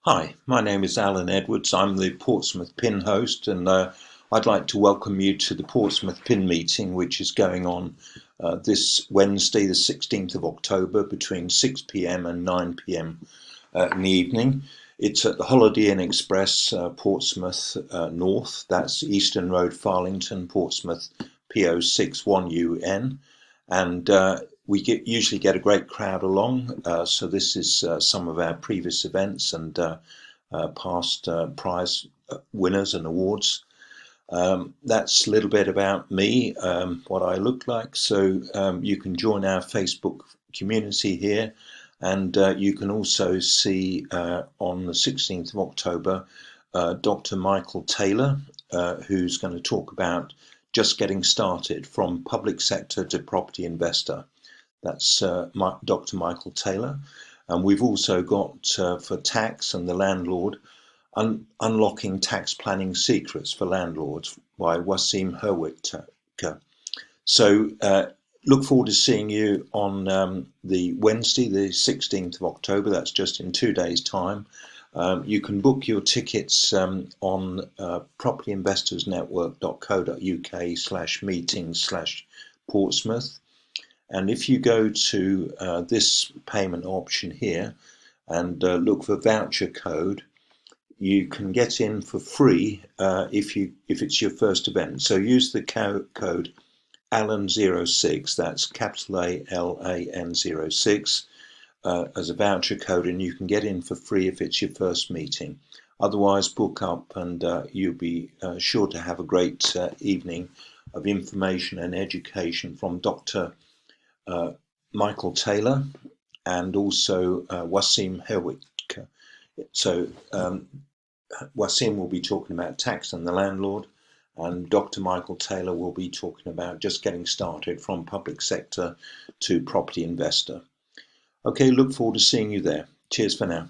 Hi, my name is Alan Edwards. I'm the Portsmouth PIN host, and I'd like to welcome you to the Portsmouth PIN meeting, which is going on this Wednesday, the 16th of October, between 6 p.m. and 9 p.m. In the evening. It's at the Holiday Inn Express, Portsmouth North. That's Eastern Road, Farlington, Portsmouth, PO61UN. And we usually get a great crowd along. So this is some of our previous events and past prize winners and awards. That's a little bit about me, what I look like. So you can join our Facebook community here, and you can also see on the 16th of October Dr. Michael Taylor, who's going to talk about just getting started from public sector to property investor. That's Dr. Michael Taylor. And we've also got for tax and the landlord, Unlocking Tax Planning Secrets for Landlords by Wasim Herwick. So look forward to seeing you on the Wednesday, the 16th of October. That's just in 2 days' time. You can book your tickets on propertyinvestorsnetwork.co.uk/meetings/Portsmouth. And if you go to this payment option here and look for voucher code, you can get in for free if it's your first event. So use the code ALAN06, that's capital ALAN06, as a voucher code, and you can get in for free if it's your first meeting. Otherwise, book up and you'll be sure to have a great evening of information and education from Dr. Michael Taylor and also Wasim Herwick. So Wasim will be talking about tax and the landlord, and Dr. Michael Taylor will be talking about just getting started from public sector to property investor. Okay, look forward to seeing you there. Cheers for now.